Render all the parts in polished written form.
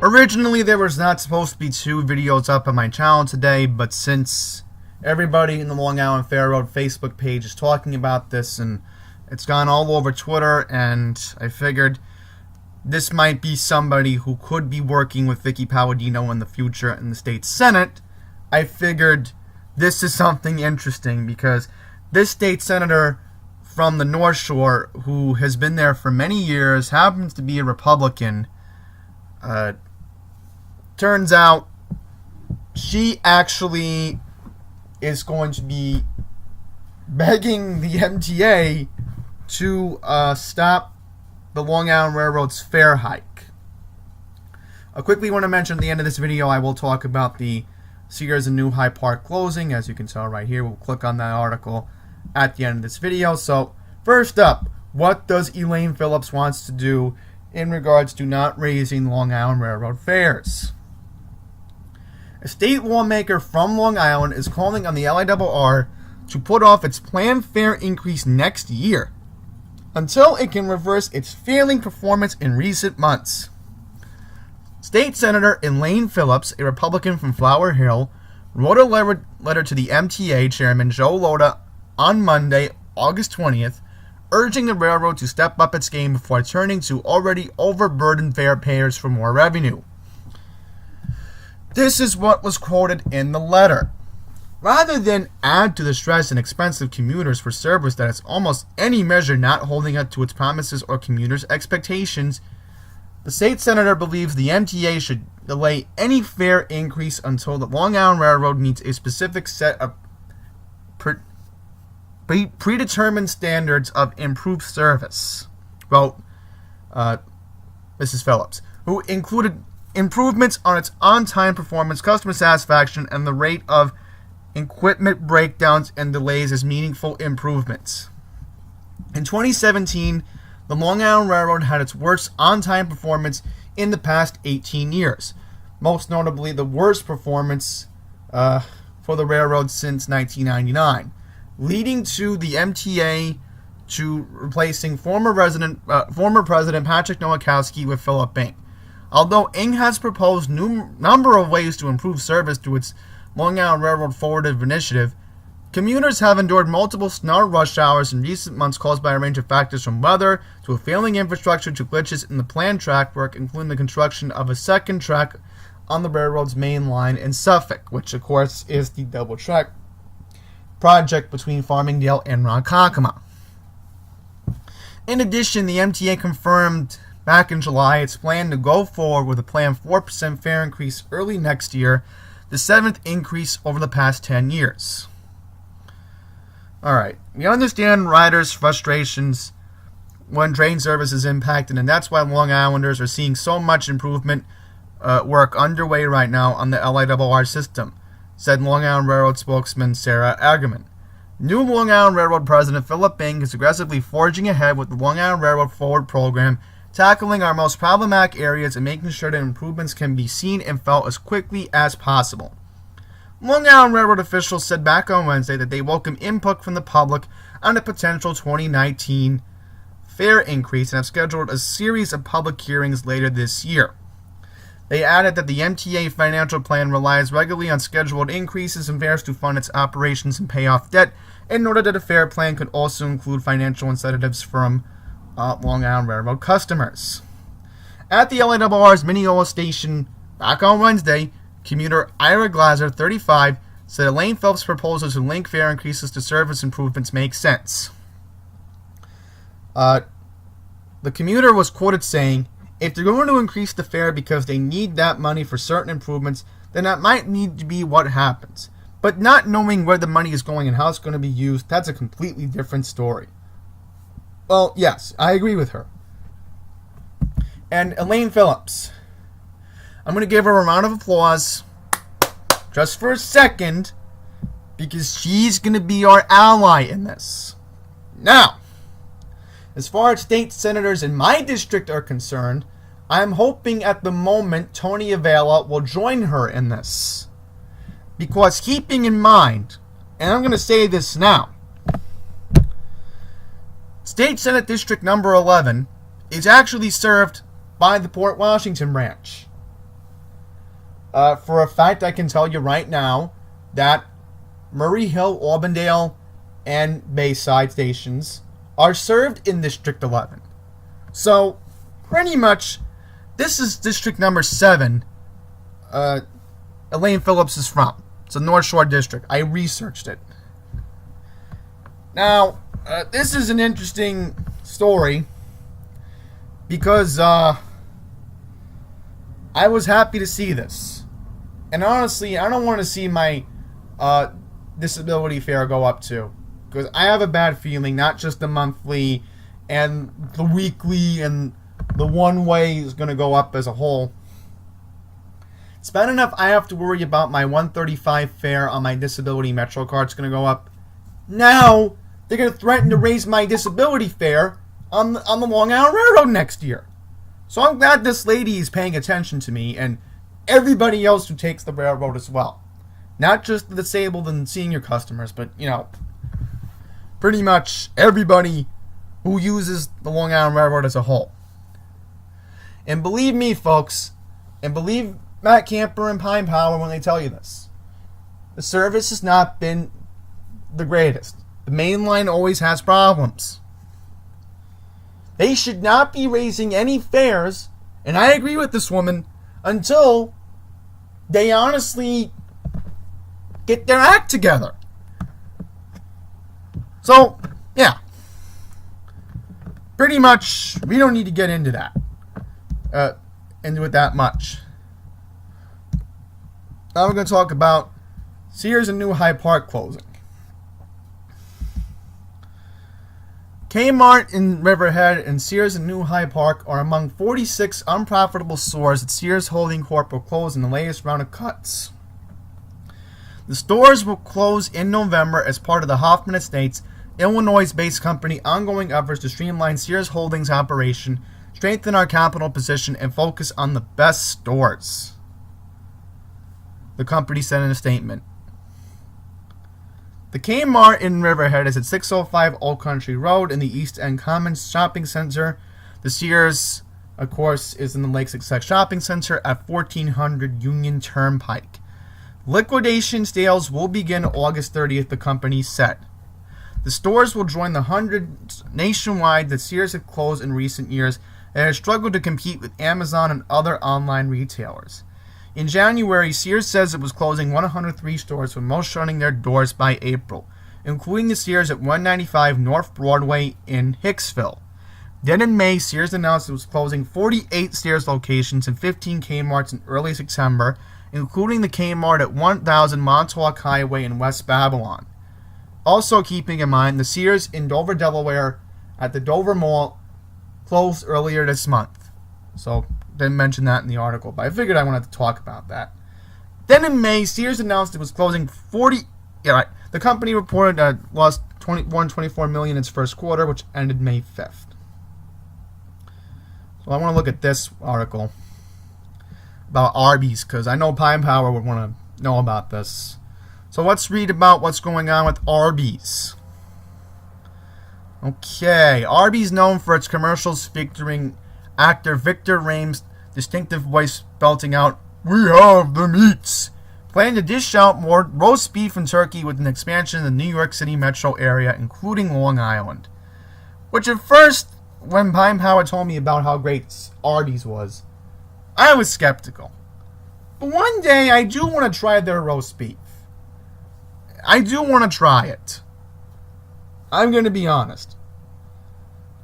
Originally, there was not supposed to be 2 videos up on my channel today, but since everybody in the Long Island Fair Road Facebook page is talking about this, and it's gone all over Twitter, and I figured this might be somebody who could be working with Vicky Palladino in the future in the state Senate, I figured this is something interesting because this state senator from the North Shore, who has been there for many years, happens to be a Republican. Turns out she actually is going to be begging the MTA to stop the Long Island Railroad's fare hike. I quickly want to mention at the end of this video, I will talk about the Sears and New Hyde Park closing. As you can tell right here, we'll click on that article at the end of this video. So first up, what does Elaine Phillips wants to do in regards to not raising Long Island Railroad fares? A state lawmaker from Long Island is calling on the LIRR to put off its planned fare increase next year until it can reverse its failing performance in recent months. State Senator Elaine Phillips, a Republican from Flower Hill, wrote a letter to the MTA Chairman Joe Lota on Monday, August 20th, urging the railroad to step up its game before turning to already overburdened fare payers for more revenue. This is what was quoted in the letter. Rather than add to the stress and expense of commuters for service that is almost any measure not holding up to its promises or commuters' expectations, the state senator believes the MTA should delay any fare increase until the Long Island Railroad meets a specific set of predetermined standards of improved service, wrote Mrs. Phillips, who included improvements on its on-time performance, customer satisfaction, and the rate of equipment breakdowns and delays as meaningful improvements. In 2017, the Long Island Railroad had its worst on-time performance in the past 18 years, most notably the worst performance for the railroad since 1999, leading to the MTA to replacing former President Patrick Nowakowski with Philip Bing. Although Ing has proposed number of ways to improve service through its Long Island Railroad Forwarded initiative, commuters have endured multiple snarl rush hours in recent months caused by a range of factors from weather to a failing infrastructure to glitches in the planned track work, including the construction of a second track on the railroad's main line in Suffolk, which of course is the double track project between Farmingdale and Ronkonkoma. In addition, the MTA confirmed back in July its plan to go forward with a planned 4% fare increase early next year, the 7th increase over the past 10 years. Alright, we understand riders' frustrations when train service is impacted, and that's why Long Islanders are seeing so much improvement work underway right now on the LIRR system, said Long Island Railroad spokesman Sarah Agerman. New Long Island Railroad President Philip Bing is aggressively forging ahead with the Long Island Railroad Forward program, tackling our most problematic areas and making sure that improvements can be seen and felt as quickly as possible. Long Island Railroad officials said back on Wednesday that they welcome input from the public on a potential 2019 fare increase and have scheduled a series of public hearings later this year. They added that the MTA financial plan relies regularly on scheduled increases in fares to fund its operations and pay off debt, in order that a fare plan could also include financial incentives from Long Island Railroad customers. At the LIRR's Mineola station back on Wednesday, commuter Ira Glazer, 35, said Elaine Phelps' proposal to link fare increases to service improvements makes sense. The commuter was quoted saying, "If they're going to increase the fare because they need that money for certain improvements, then that might need to be what happens. But not knowing where the money is going and how it's going to be used, that's a completely different story." Well, yes, I agree with her. And Elaine Phillips, I'm going to give her a round of applause just for a second, because she's going to be our ally in this. Now, as far as state senators in my district are concerned, I'm hoping at the moment Tony Avila will join her in this. Because keeping in mind, and I'm going to say this now, State Senate District number 11 is actually served by the Port Washington branch. For a fact, I can tell you right now that Murray Hill, Auburndale, and Bayside stations are served in District 11. So, pretty much, this is District number 7 Elaine Phillips is from. It's a North Shore district. I researched it. Now, this is an interesting story because I was happy to see this. And honestly, I don't want to see my disability fare go up too. Because I have a bad feeling, not just the monthly and the weekly and the one-way is going to go up as a whole. It's bad enough I have to worry about my $135 fare on my disability Metro card is going to go up. Now, they're going to threaten to raise my disability fare on the Long Island Railroad next year. So I'm glad this lady is paying attention to me and everybody else who takes the railroad as well. Not just the disabled and senior customers, but, pretty much everybody who uses the Long Island Railroad as a whole. And believe me, folks, and believe Matt Camper and Pine Power when they tell you this, the service has not been the greatest. The main line always has problems. They should not be raising any fares, and I agree with this woman, until they honestly get their act together. So, yeah. Pretty much, we don't need to get into that. Into it that much. Now we're going to talk about Sears and New Hyde Park closing. K-Mart in Riverhead and Sears and New Hyde Park are among 46 unprofitable stores that Sears Holding Corp. Will close in the latest round of cuts. The stores will close in November as part of the Hoffman Estates, Illinois-based company ongoing efforts to streamline Sears Holdings' operation, strengthen our capital position, and focus on the best stores, the company said in a statement. The Kmart in Riverhead is at 605 Old Country Road in the East End Commons Shopping Center. The Sears, of course, is in the Lake Success Shopping Center at 1400 Union Turnpike. Liquidation sales will begin August 30th, the company said. The stores will join the hundreds nationwide that Sears had closed in recent years and has struggled to compete with Amazon and other online retailers. In January, Sears says it was closing 103 stores, with most shutting their doors by April, including the Sears at 195 North Broadway in Hicksville. Then in May, Sears announced it was closing 48 Sears locations and 15 Kmarts in early September, including the Kmart at 1000 Montauk Highway in West Babylon. Also keeping in mind, the Sears in Dover, Delaware at the Dover Mall closed earlier this month. So, didn't mention that in the article, but I figured I wanted to talk about that. Then in May, Sears announced it was closing 40... the company reported lost $24 million in its first quarter, which ended May 5th. So I want to look at this article about Arbys, because I know Pine Power would want to know about this. So let's read about what's going on with Arbys. Okay, Arbys, known for its commercials featuring actor Victor Rame's distinctive voice belting out, "We have the meats," plan to dish out more roast beef and turkey with an expansion in the New York City metro area, including Long Island. Which at first, when Pine Power told me about how great Arbys was, I was skeptical. But one day, I do want to try their roast beef. I do want to try it. I'm going to be honest.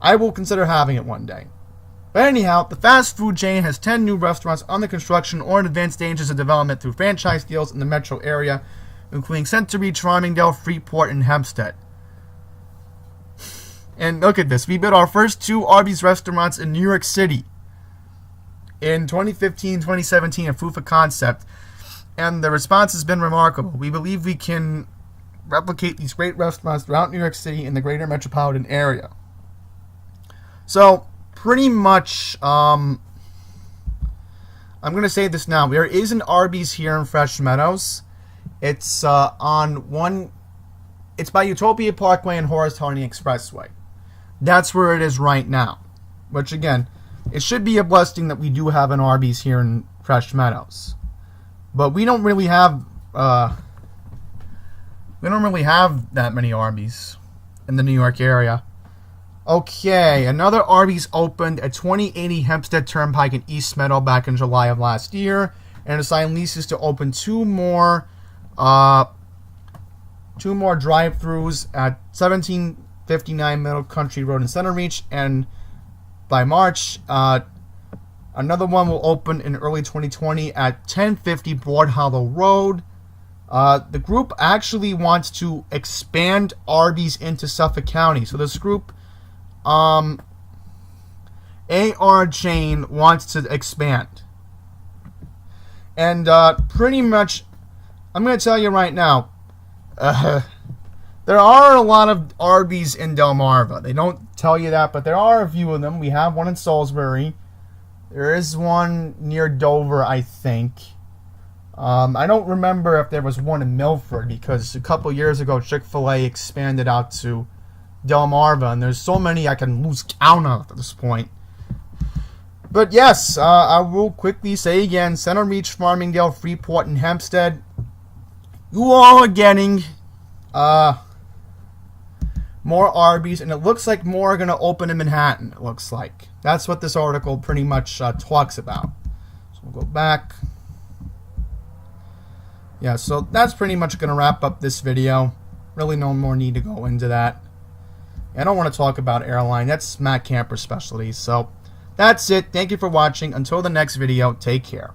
I will consider having it one day. But anyhow, the fast food chain has 10 new restaurants under construction or in advanced stages of development through franchise deals in the metro area, including Century, Charmingdale, Freeport, and Hempstead. And look at this. We built our first 2 Arbys restaurants in New York City in 2015-2017 at Proof of Concept, and the response has been remarkable. We believe we can replicate these great restaurants throughout New York City and the greater metropolitan area. So, pretty much, I'm going to say this now. There is an Arbys here in Fresh Meadows. It's it's by Utopia Parkway and Horace Harding Expressway. That's where it is right now. Which, again, it should be a blessing that we do have an Arbys here in Fresh Meadows. But we don't really have that many Arbys in the New York area. Okay, another Arbys opened at 2080 Hempstead Turnpike in East Meadow back in July of last year, and it signed leases to open two more drive-thrus at 1759 Middle Country Road in Center Reach, and by March, another one will open in early 2020 at 1050 Broad Hollow Road. The group actually wants to expand Arbys into Suffolk County. So this group, AR Chain, wants to expand. And pretty much, I'm going to tell you right now, there are a lot of Arbys in Delmarva. They don't tell you that, but there are a few of them. We have one in Salisbury. There is one near Dover, I think. I don't remember if there was one in Milford, because a couple years ago Chick-fil-A expanded out to Delmarva, and there's so many I can lose count of at this point. But yes, I will quickly say again, Center Reach, Farmingdale, Freeport, and Hempstead, you all are getting more Arbys, and it looks like more are going to open in Manhattan, it looks like. That's what this article pretty much talks about. So we'll go back. Yeah, so that's pretty much going to wrap up this video. Really no more need to go into that. I don't want to talk about airline. That's Matt Camper's specialty. So that's it. Thank you for watching. Until the next video, take care.